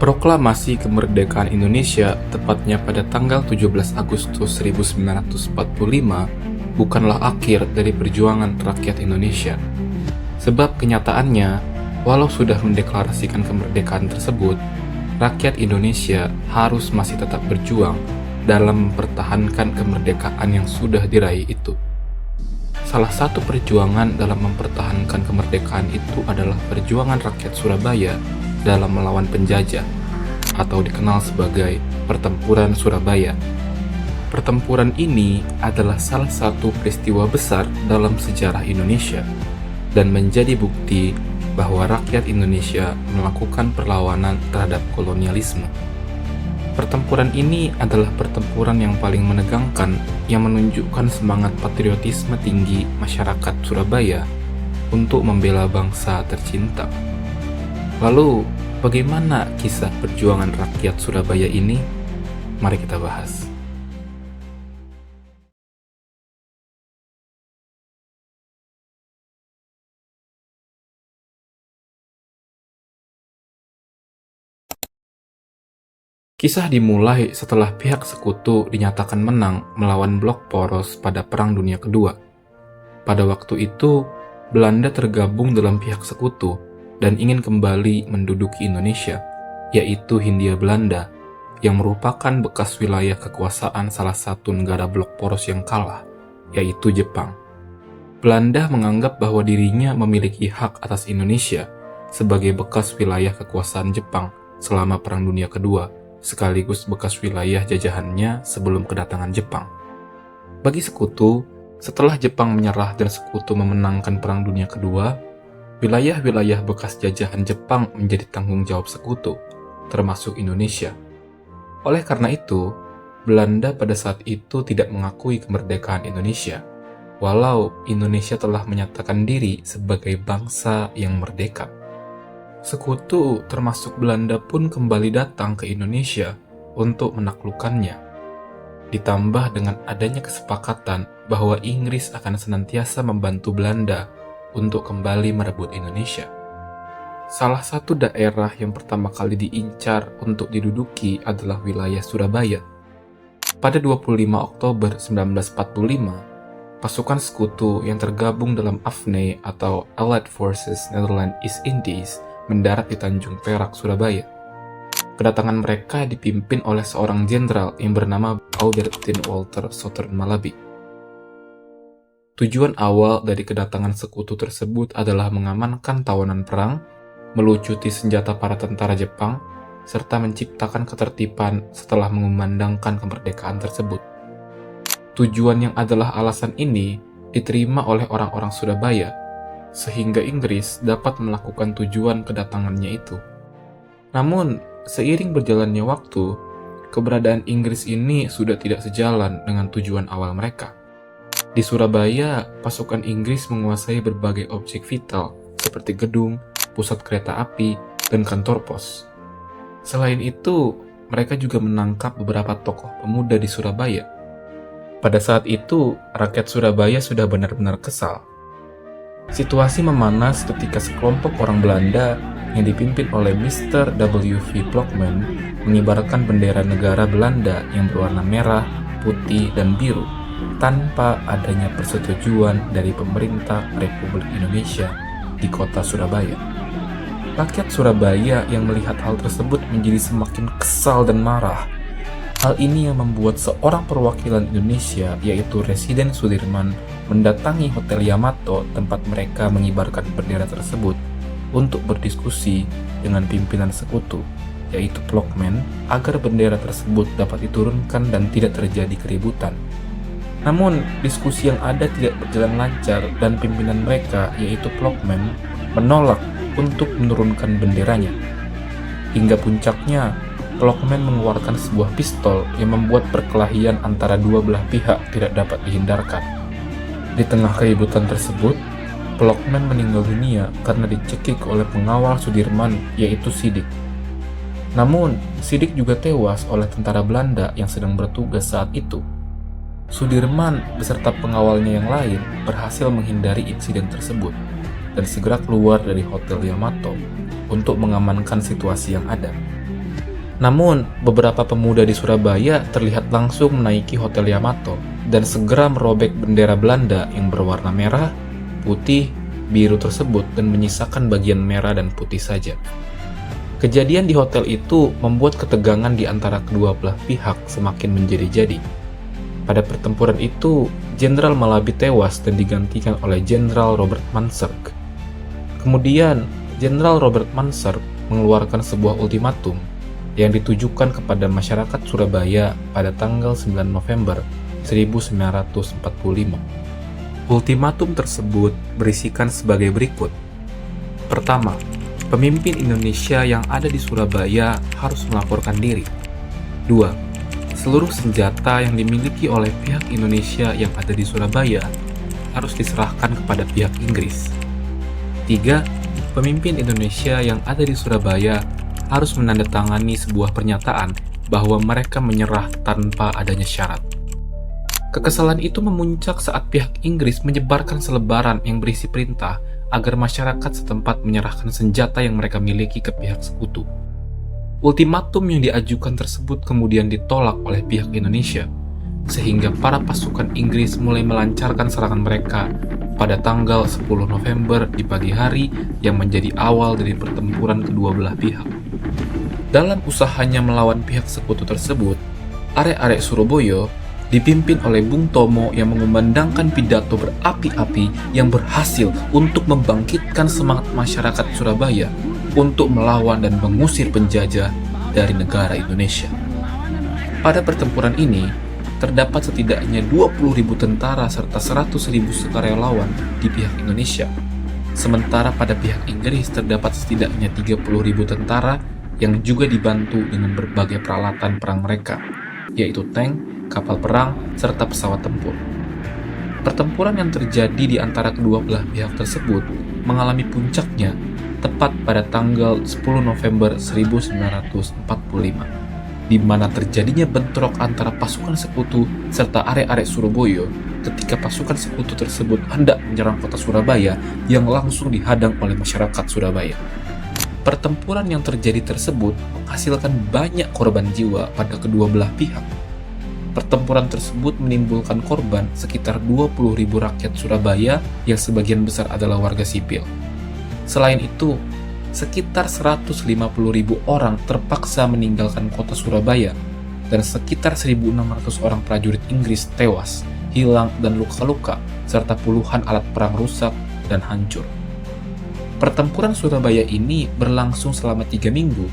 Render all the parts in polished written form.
Proklamasi kemerdekaan Indonesia tepatnya pada tanggal 17 Agustus 1945 bukanlah akhir dari perjuangan rakyat Indonesia. Sebab kenyataannya, walau sudah mendeklarasikan kemerdekaan tersebut, rakyat Indonesia harus masih tetap berjuang dalam mempertahankan kemerdekaan yang sudah diraih itu. Salah satu perjuangan dalam mempertahankan kemerdekaan itu adalah perjuangan rakyat Surabaya dalam melawan penjajah, atau dikenal sebagai Pertempuran Surabaya. Pertempuran ini adalah salah satu peristiwa besar dalam sejarah Indonesia dan menjadi bukti bahwa rakyat Indonesia melakukan perlawanan terhadap kolonialisme. Pertempuran ini adalah pertempuran yang paling menegangkan yang menunjukkan semangat patriotisme tinggi masyarakat Surabaya untuk membela bangsa tercinta. Lalu, bagaimana kisah perjuangan rakyat Surabaya ini? Mari kita bahas. Kisah dimulai setelah pihak sekutu dinyatakan menang melawan Blok Poros pada Perang Dunia Kedua. Pada waktu itu, Belanda tergabung dalam pihak sekutu dan ingin kembali menduduki Indonesia, yaitu Hindia Belanda, yang merupakan bekas wilayah kekuasaan salah satu negara Blok Poros yang kalah, yaitu Jepang. Belanda menganggap bahwa dirinya memiliki hak atas Indonesia sebagai bekas wilayah kekuasaan Jepang selama Perang Dunia Kedua, sekaligus bekas wilayah jajahannya sebelum kedatangan Jepang. Bagi sekutu, setelah Jepang menyerah dan sekutu memenangkan Perang Dunia Kedua, wilayah-wilayah bekas jajahan Jepang menjadi tanggung jawab sekutu, termasuk Indonesia. Oleh karena itu, Belanda pada saat itu tidak mengakui kemerdekaan Indonesia, walau Indonesia telah menyatakan diri sebagai bangsa yang merdeka. Sekutu termasuk Belanda pun kembali datang ke Indonesia untuk menaklukkannya. Ditambah dengan adanya kesepakatan bahwa Inggris akan senantiasa membantu Belanda untuk kembali merebut Indonesia. Salah satu daerah yang pertama kali diincar untuk diduduki adalah wilayah Surabaya. Pada 25 Oktober 1945, pasukan sekutu yang tergabung dalam AFNE atau Allied Forces Netherlands East Indies mendarat di Tanjung Perak, Surabaya. Kedatangan mereka dipimpin oleh seorang jenderal yang bernama Albertin Walter Southern Malabi. Tujuan awal dari kedatangan sekutu tersebut adalah mengamankan tawanan perang, melucuti senjata para tentara Jepang, serta menciptakan ketertiban setelah mengumandangkan kemerdekaan tersebut. Tujuan yang adalah alasan ini diterima oleh orang-orang Surabaya, sehingga Inggris dapat melakukan tujuan kedatangannya itu. Namun, seiring berjalannya waktu, keberadaan Inggris ini sudah tidak sejalan dengan tujuan awal mereka. Di Surabaya, pasukan Inggris menguasai berbagai objek vital seperti gedung, pusat kereta api, dan kantor pos. Selain itu, mereka juga menangkap beberapa tokoh pemuda di Surabaya. Pada saat itu, rakyat Surabaya sudah benar-benar kesal. Situasi memanas ketika sekelompok orang Belanda yang dipimpin oleh Mr. W.V. Blockman mengibarkan bendera negara Belanda yang berwarna merah, putih, dan biru tanpa adanya persetujuan dari pemerintah Republik Indonesia di kota Surabaya. Rakyat Surabaya yang melihat hal tersebut menjadi semakin kesal dan marah. Hal ini yang membuat seorang perwakilan Indonesia, yaitu Residen Sudirman, mendatangi Hotel Yamato tempat mereka mengibarkan bendera tersebut untuk berdiskusi dengan pimpinan sekutu, yaitu Blockman, agar bendera tersebut dapat diturunkan dan tidak terjadi keributan. Namun, diskusi yang ada tidak berjalan lancar dan pimpinan mereka, yaitu Blockman, menolak untuk menurunkan benderanya. Hingga puncaknya, Blockman mengeluarkan sebuah pistol yang membuat perkelahian antara dua belah pihak tidak dapat dihindarkan. Di tengah keributan tersebut, Blockman meninggal dunia karena dicekik oleh pengawal Sudirman, yaitu Sidik. Namun, Sidik juga tewas oleh tentara Belanda yang sedang bertugas saat itu. Sudirman beserta pengawalnya yang lain berhasil menghindari insiden tersebut dan segera keluar dari Hotel Yamato untuk mengamankan situasi yang ada. Namun, beberapa pemuda di Surabaya terlihat langsung menaiki Hotel Yamato dan segera merobek bendera Belanda yang berwarna merah, putih, biru tersebut dan menyisakan bagian merah dan putih saja. Kejadian di hotel itu membuat ketegangan di antara kedua belah pihak semakin menjadi-jadi. Pada pertempuran itu, Jenderal Malabi tewas dan digantikan oleh Jenderal Robert Mansergh. Kemudian, Jenderal Robert Mansergh mengeluarkan sebuah ultimatum yang ditujukan kepada masyarakat Surabaya pada tanggal 9 November 1945. Ultimatum tersebut berisikan sebagai berikut. Pertama, pemimpin Indonesia yang ada di Surabaya harus melaporkan diri. 2. Seluruh senjata yang dimiliki oleh pihak Indonesia yang ada di Surabaya harus diserahkan kepada pihak Inggris. 3. Pemimpin Indonesia yang ada di Surabaya harus menandatangani sebuah pernyataan bahwa mereka menyerah tanpa adanya syarat. Kekesalan itu memuncak saat pihak Inggris menyebarkan selebaran yang berisi perintah agar masyarakat setempat menyerahkan senjata yang mereka miliki ke pihak sekutu. Ultimatum yang diajukan tersebut kemudian ditolak oleh pihak Indonesia, sehingga para pasukan Inggris mulai melancarkan serangan mereka pada tanggal 10 November di pagi hari yang menjadi awal dari pertempuran kedua belah pihak. Dalam usahanya melawan pihak sekutu tersebut, arek-arek Surabaya dipimpin oleh Bung Tomo yang mengumandangkan pidato berapi-api yang berhasil untuk membangkitkan semangat masyarakat Surabaya untuk melawan dan mengusir penjajah dari negara Indonesia. Pada pertempuran ini, terdapat setidaknya 20.000 tentara serta 100.000 sukarelawan di pihak Indonesia. Sementara pada pihak Inggris terdapat setidaknya 30.000 tentara yang juga dibantu dengan berbagai peralatan perang mereka, yaitu tank, kapal perang, serta pesawat tempur. Pertempuran yang terjadi di antara kedua belah pihak tersebut mengalami puncaknya tepat pada tanggal 10 November 1945, di mana terjadinya bentrok antara pasukan sekutu serta arek-arek Surabaya ketika pasukan sekutu tersebut hendak menyerang kota Surabaya yang langsung dihadang oleh masyarakat Surabaya. Pertempuran yang terjadi tersebut menghasilkan banyak korban jiwa pada kedua belah pihak. Pertempuran tersebut menimbulkan korban sekitar 20.000 rakyat Surabaya yang sebagian besar adalah warga sipil. Selain itu, sekitar 150.000 orang terpaksa meninggalkan kota Surabaya dan sekitar 1.600 orang prajurit Inggris tewas, hilang dan luka-luka, serta puluhan alat perang rusak dan hancur. Pertempuran Surabaya ini berlangsung selama 3 minggu,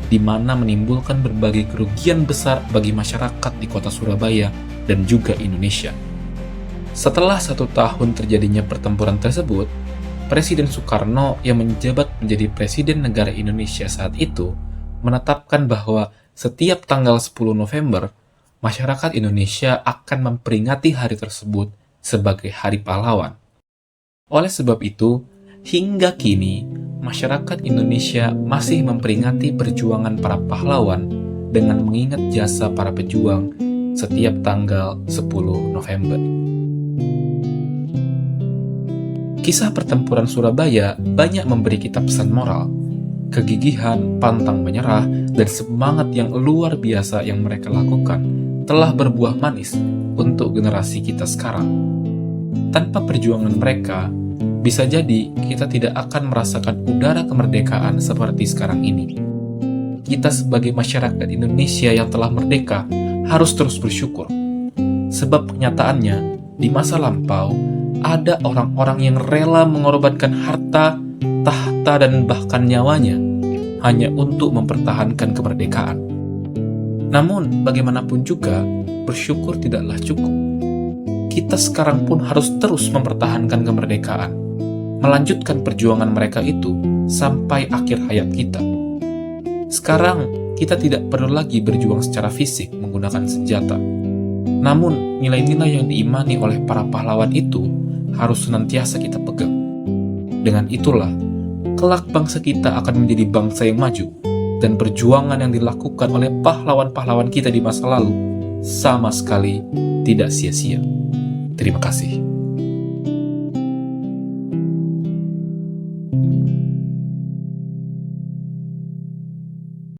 di mana menimbulkan berbagai kerugian besar bagi masyarakat di kota Surabaya dan juga Indonesia. Setelah 1 tahun terjadinya pertempuran tersebut, Presiden Soekarno yang menjabat menjadi Presiden Negara Indonesia saat itu menetapkan bahwa setiap tanggal 10 November, masyarakat Indonesia akan memperingati hari tersebut sebagai Hari Pahlawan. Oleh sebab itu, hingga kini, masyarakat Indonesia masih memperingati perjuangan para pahlawan dengan mengingat jasa para pejuang setiap tanggal 10 November. Kisah pertempuran Surabaya banyak memberi kita pesan moral, kegigihan, pantang menyerah, dan semangat yang luar biasa yang mereka lakukan telah berbuah manis untuk generasi kita sekarang. Tanpa perjuangan mereka, bisa jadi kita tidak akan merasakan udara kemerdekaan seperti sekarang ini. Kita sebagai masyarakat Indonesia yang telah merdeka harus terus bersyukur. Sebab kenyataannya, di masa lampau, ada orang-orang yang rela mengorbankan harta, tahta, dan bahkan nyawanya hanya untuk mempertahankan kemerdekaan. Namun, bagaimanapun juga, bersyukur tidaklah cukup. Kita sekarang pun harus terus mempertahankan kemerdekaan, melanjutkan perjuangan mereka itu sampai akhir hayat kita. Sekarang, kita tidak perlu lagi berjuang secara fisik menggunakan senjata. Namun, nilai-nilai yang diimani oleh para pahlawan itu harus senantiasa kita pegang. Dengan itulah, kelak bangsa kita akan menjadi bangsa yang maju, dan perjuangan yang dilakukan oleh pahlawan-pahlawan kita di masa lalu sama sekali tidak sia-sia. Terima kasih.